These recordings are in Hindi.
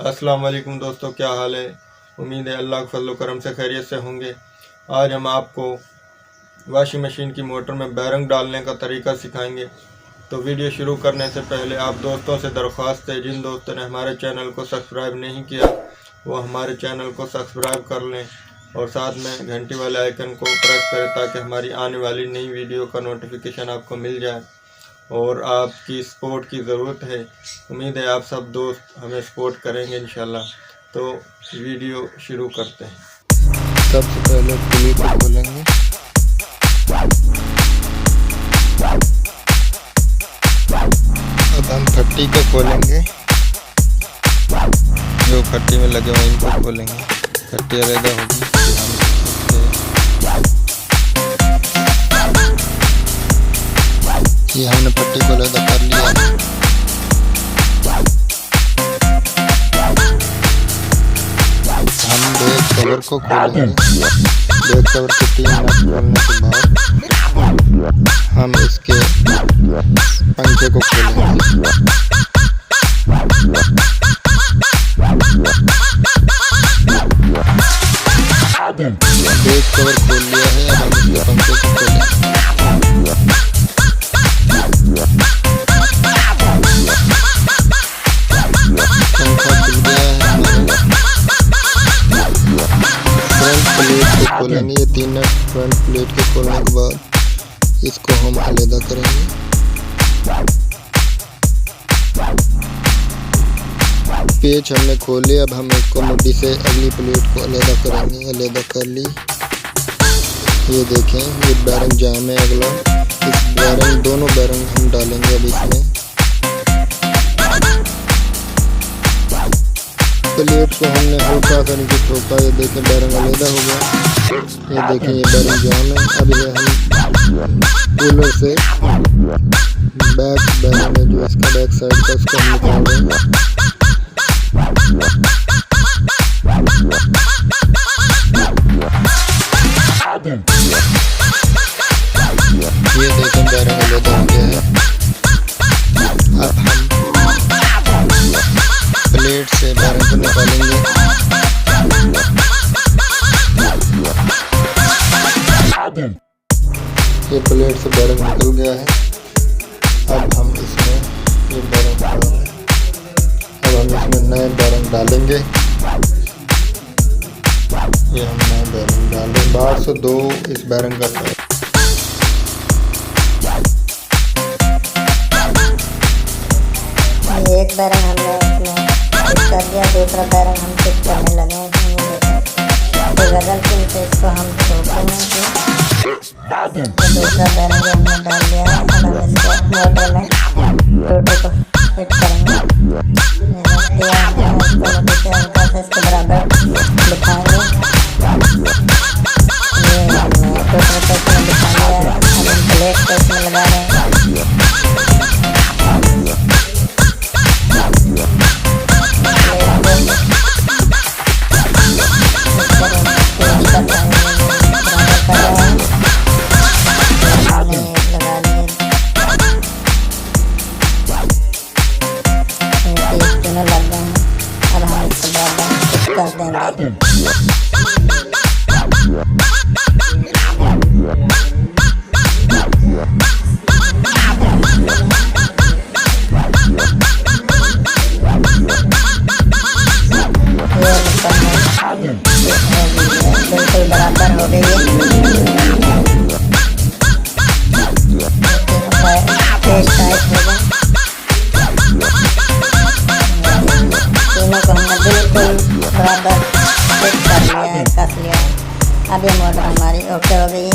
अस्सलाम वालेकुम दोस्तों, क्या हाल है। उम्मीद है अल्लाह के फजल करम से खैरियत से होंगे। आज हम आपको वॉशिंग मशीन की मोटर में बैरंग डालने का तरीका सिखाएंगे। तो वीडियो शुरू करने से पहले आप दोस्तों से दरख्वास्त है, जिन दोस्तों ने हमारे चैनल को सब्सक्राइब नहीं किया वो हमारे चैनल को सब्सक्राइब कर लें और साथ में घंटी वाले आइकन को प्रेस करें ताकि हमारी आने वाली नई वीडियो का नोटिफिकेशन आपको मिल जाए। और आपकी सपोर्ट की ज़रूरत है। उम्मीद है आप सब दोस्त हमें सपोर्ट करेंगे इंशाल्लाह। तो वीडियो शुरू करते हैं। सबसे पहले पुली को खोलेंगे, अब हम फट्टी को खोलेंगे, जो फट्टी में लगे हुए इनको खोलेंगे। फट्टी अलग होगी, ये हमने पट्टी को अलग कर लिया। हम बैक कवर को खोलेंगे। बैक कवर के 3 नट खोलने के बाद हम इसके पंखे को खोलेंगे। बैक कवर खोल लिया है, अब हम इसके पंखे को खोलेंगे। खोलेंगे ये 3 नट फ्रंट प्लेट के खोलने के बाद इसको हम अलग करेंगे। पेच हमने खोले, अब हम इसको मुट्ठी से अगली प्लेट को अलग करेंगे। अलग कर ली, ये देखें ये बैरंग जाम है। अगला इस बैरंग, दोनों बैरंग हम डालेंगे अब इसमें। प्लेट को हमने हल्का सा नीचे ठोका, ये देखें बैरंग अलग हो गया। ये देखें ये बैरंग जाम है। अब ये हम कूलर से बैक बैरंग है जो इसका बैक साइड का, उसको हम निकाल देंगे। ये देखें बैरंग अलग हो गया है। अब हम प्लेट से बैरंग को निकालेंगे। ये प्लेट से बैरंग निकल गया है। अब हम इसमें ये बैरंग, अब हम इसमें नए बैरंग डालेंगे। ये हम नए बैरंग डालें। 1202 इस बैरंग का है। एक बैरंग हमने इसमें फिट कर दिया, दूसरा बैरंग हम फिट करने लगे हैं। तो गजल पिन से इसको हम ठोकेंगे। तो दूसरा बैरंग हमने डाल दिया है। अब हम इसको मोटर में रोटर को फिट करेंगे। हल्का से इसके बराबर दिखाएंगे। ये हमने रोटर को इसमें दिखा लिया है। अब हम प्लेट को इसमें लगा रहे हैं। लग गए हैं। अब हम इसको कर देंगे। बिल्कुल बराबर हो गई है। पेच टाइट हो गया। तीनों को हमने बिल्कुल बराबर फिट कर लिया है, कस लिया है। अब ये मोटर हमारी ओके हो गई है।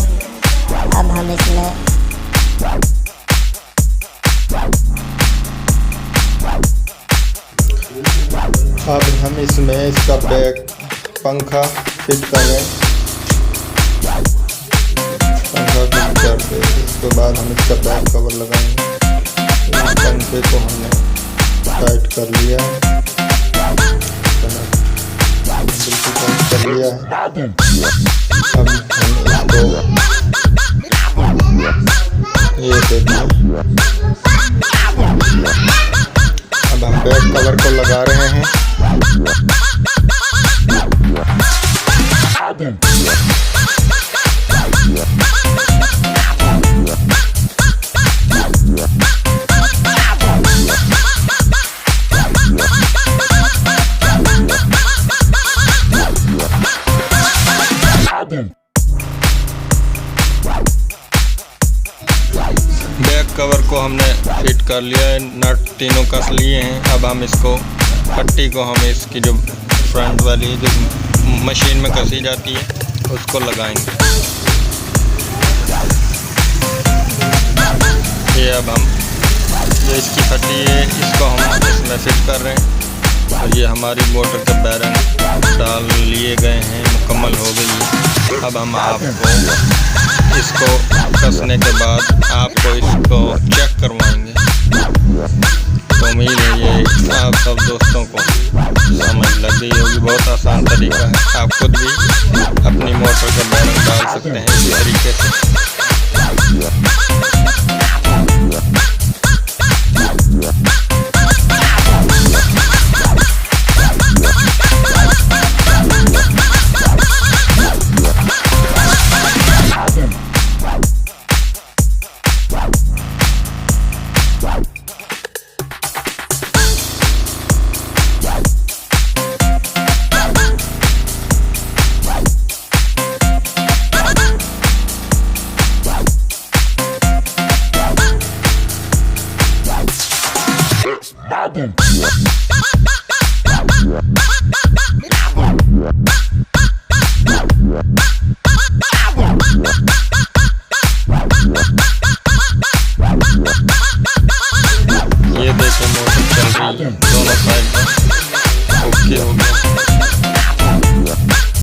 अब हम इसमें इसका बैक पंखा फिट करें। पंखा फिट करके इसके बाद हम इसका बैक कवर लगाएंगे। पंखे को हमने टाइट कर लिया है, बिल्कुल टाइट कर लिया है। अब हम इसको ये देखिए, अब हम बैक कवर को लगा रहे हैं। बैक कवर को हमने फिट कर लिया है, नट तीनों कस लिए हैं। अब हम इसको पट्टी को हम इसकी जो फ्रंट वाली जो मशीन में कसी जाती है उसको लगाएंगे। ये अब हम जो इसकी पट्टी है इसको हम इसमें फिट कर रहे हैं। और ये हमारी मोटर के बैरंग डाल लिए गए हैं, मुकम्मल हो गई है। अब हम आपको इसको कसने के बाद आपको इसको चेक करवाएंगे। तो उम्मीद है ये आप सब दोस्तों को समझ लग गई होगी। बहुत आसान तरीका है, आप खुद भी अपनी मोटर का बैरंग डाल सकते हैं इसी तरीके से। ये देखो मोटर चल रही है दोनों साइड पर।